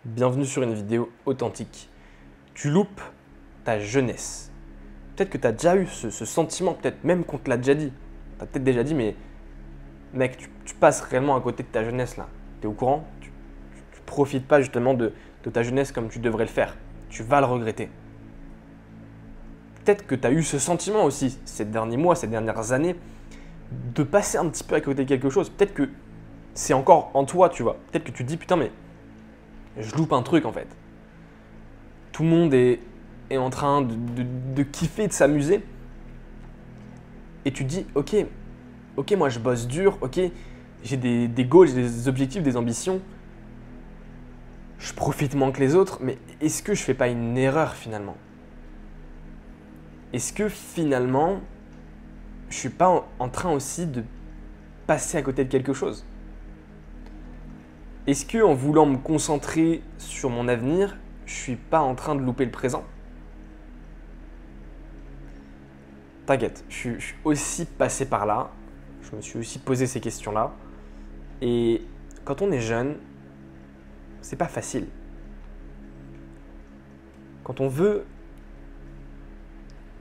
Bienvenue sur une vidéo authentique. Tu loupes ta jeunesse. Peut-être que tu as déjà eu ce sentiment, peut-être même qu'on te l'a déjà dit. Tu as peut-être déjà dit, mais mec, tu passes réellement à côté de ta jeunesse là. Tu es au courant? Tu profites pas justement de ta jeunesse comme tu devrais le faire. Tu vas le regretter. Peut-être que tu as eu ce sentiment aussi ces derniers mois, ces dernières années, de passer un petit peu à côté de quelque chose. Peut-être que c'est encore en toi, tu vois. Peut-être que tu te dis, putain, mais je loupe un truc en fait. Tout le monde est en train de kiffer, de s'amuser. Et tu te dis, ok, moi je bosse dur, ok, j'ai des goals, j'ai des objectifs, des ambitions. Je profite moins que les autres, mais est-ce que je fais pas une erreur finalement? Est-ce que finalement, je suis pas en train aussi de passer à côté de quelque chose? Est-ce que en voulant me concentrer sur mon avenir, je suis pas en train de louper le présent? T'inquiète, je suis aussi passé par là. Je me suis aussi posé ces questions-là. Et quand on est jeune, c'est pas facile. Quand on veut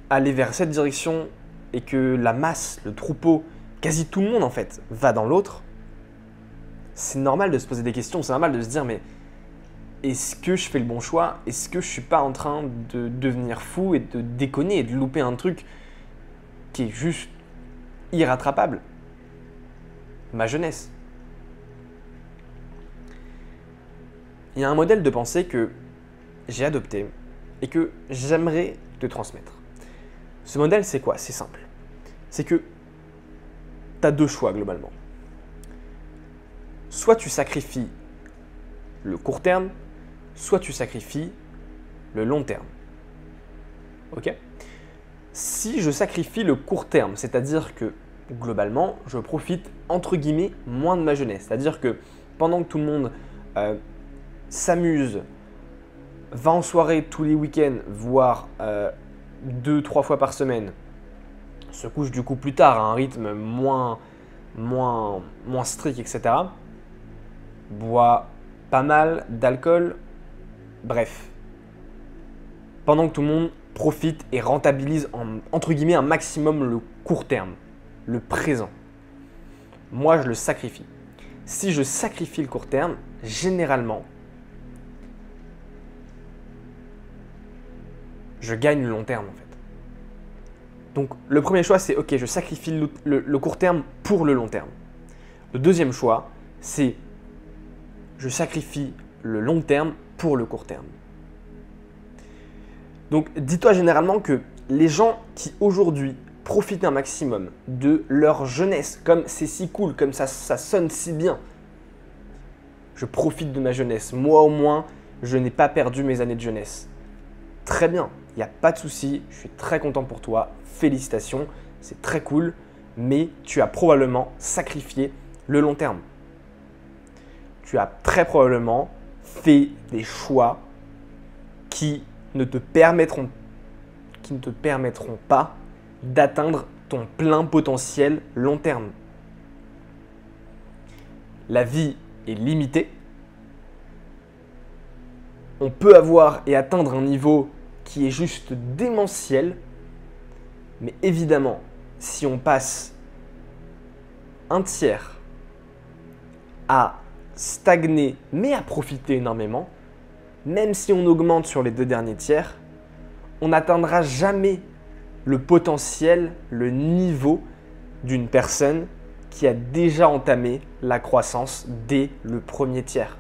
aller vers cette direction et que la masse, le troupeau, quasi tout le monde en fait, va dans l'autre, c'est normal de se poser des questions, c'est normal de se dire mais est-ce que je fais le bon choix? Est-ce que je suis pas en train de devenir fou et de déconner et de louper un truc qui est juste irrattrapable? Ma jeunesse. Il y a un modèle de pensée que j'ai adopté et que j'aimerais te transmettre. Ce modèle, c'est quoi? C'est simple. C'est que tu as deux choix globalement. Soit tu sacrifies le court terme, soit tu sacrifies le long terme. Ok? Si je sacrifie le court terme, c'est-à-dire que globalement, je profite entre guillemets moins de ma jeunesse. C'est-à-dire que pendant que tout le monde s'amuse, va en soirée tous les week-ends, voire 2-3 fois par semaine, se couche du coup plus tard à un rythme moins strict, etc. Boit pas mal d'alcool, bref. Pendant que tout le monde profite et rentabilise entre guillemets un maximum le court terme, le présent. Moi, je le sacrifie. Si je sacrifie le court terme, généralement, je gagne le long terme en fait. Donc le premier choix, c'est ok, je sacrifie le court terme pour le long terme. Le deuxième choix, c'est je sacrifie le long terme pour le court terme. Donc dis-toi généralement que les gens qui aujourd'hui profitent un maximum de leur jeunesse, comme c'est si cool, comme ça sonne si bien, je profite de ma jeunesse. Moi au moins, je n'ai pas perdu mes années de jeunesse. Très bien, il n'y a pas de souci, je suis très content pour toi, félicitations, c'est très cool, mais tu as probablement sacrifié le long terme. Tu as très probablement fait des choix qui ne te permettront pas d'atteindre ton plein potentiel long terme. La vie est limitée. On peut avoir et atteindre un niveau qui est juste démentiel, mais évidemment, si on passe un tiers à stagner, mais à profiter énormément, même si on augmente sur les 2 derniers tiers, on n'atteindra jamais le potentiel, le niveau d'une personne qui a déjà entamé la croissance dès le premier tiers.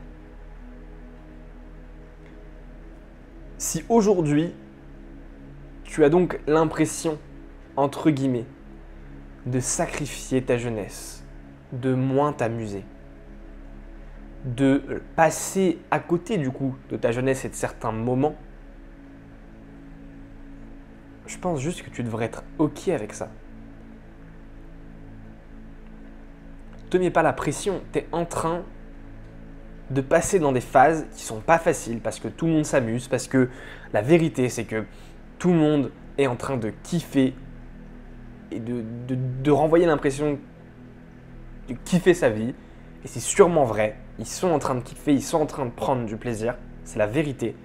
Si aujourd'hui, tu as donc l'impression, entre guillemets, de sacrifier ta jeunesse, de moins t'amuser, de passer à côté du coup de ta jeunesse et de certains moments, je pense juste que tu devrais être ok avec ça. Ne te mets pas la pression, tu es en train de passer dans des phases qui sont pas faciles parce que tout le monde s'amuse, parce que la vérité c'est que tout le monde est en train de kiffer et de renvoyer l'impression de kiffer sa vie. Et c'est sûrement vrai, ils sont en train de kiffer, ils sont en train de prendre du plaisir. C'est la vérité.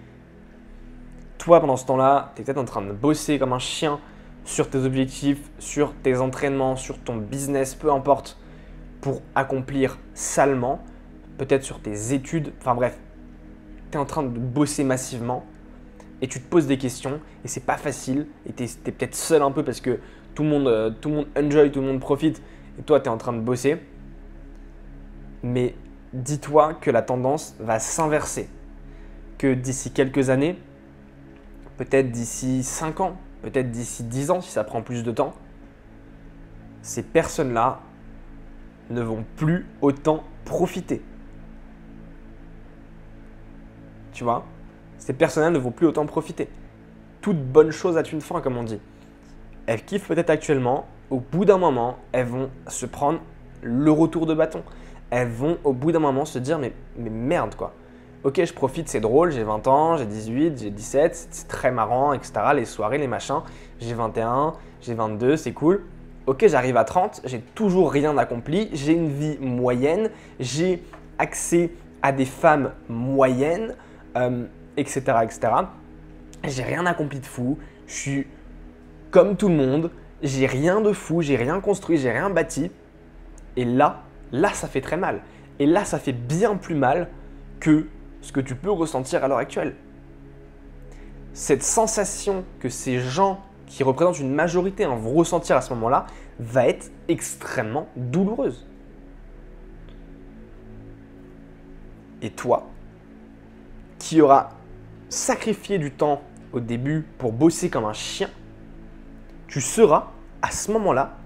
Toi, pendant ce temps-là, tu es peut-être en train de bosser comme un chien sur tes objectifs, sur tes entraînements, sur ton business, peu importe, pour accomplir salement, peut-être sur tes études, enfin bref, tu es en train de bosser massivement et tu te poses des questions et c'est pas facile et tu es peut-être seul un peu parce que tout le monde enjoy, tout le monde profite et toi tu es en train de bosser. Mais dis-toi que la tendance va s'inverser, que d'ici quelques années, peut-être d'ici 5 ans, peut-être d'ici 10 ans si ça prend plus de temps, ces personnes-là ne vont plus autant profiter. Tu vois, ces personnes-là ne vont plus autant profiter. Toute bonne chose a une fin, comme on dit. Elles kiffent peut-être actuellement, au bout d'un moment, elles vont se prendre le retour de bâton. Elles vont au bout d'un moment se dire mais merde quoi. Ok, je profite, c'est drôle, j'ai 20 ans, j'ai 18, j'ai 17, c'est très marrant, etc. Les soirées, les machins, j'ai 21, j'ai 22, c'est cool. Ok, j'arrive à 30, j'ai toujours rien accompli, j'ai une vie moyenne, j'ai accès à des femmes moyennes, etc., etc. J'ai rien accompli de fou, je suis comme tout le monde, j'ai rien de fou, j'ai rien construit, j'ai rien bâti. Et là, ça fait très mal. Et là, ça fait bien plus mal que ce que tu peux ressentir à l'heure actuelle. Cette sensation que ces gens qui représentent une majorité vont ressentir à ce moment-là va être extrêmement douloureuse. Et toi, qui auras sacrifié du temps au début pour bosser comme un chien, tu seras à ce moment-là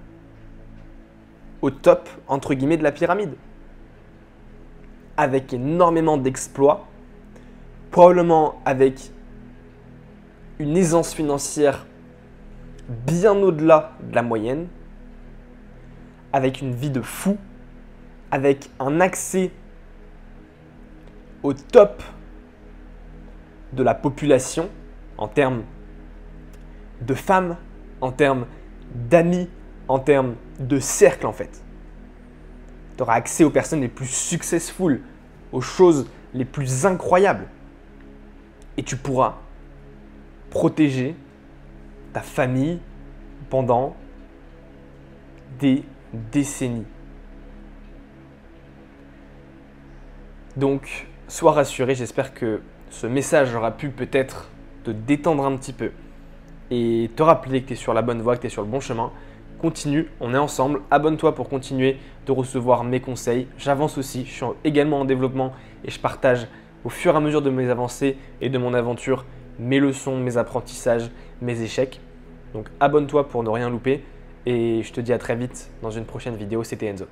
au top, entre guillemets, de la pyramide. Avec énormément d'exploits, probablement avec une aisance financière bien au-delà de la moyenne, avec une vie de fou, avec un accès au top de la population en termes de femmes, en termes d'amis, en termes de cercle en fait. Tu auras accès aux personnes les plus successful, aux choses les plus incroyables. Et tu pourras protéger ta famille pendant des décennies. Donc, sois rassuré, j'espère que ce message aura pu peut-être te détendre un petit peu et te rappeler que tu es sur la bonne voie, que tu es sur le bon chemin. Continue, on est ensemble. Abonne-toi pour continuer de recevoir mes conseils. J'avance aussi, je suis également en développement et je partage au fur et à mesure de mes avancées et de mon aventure mes leçons, mes apprentissages, mes échecs. Donc abonne-toi pour ne rien louper et je te dis à très vite dans une prochaine vidéo. C'était Enzo.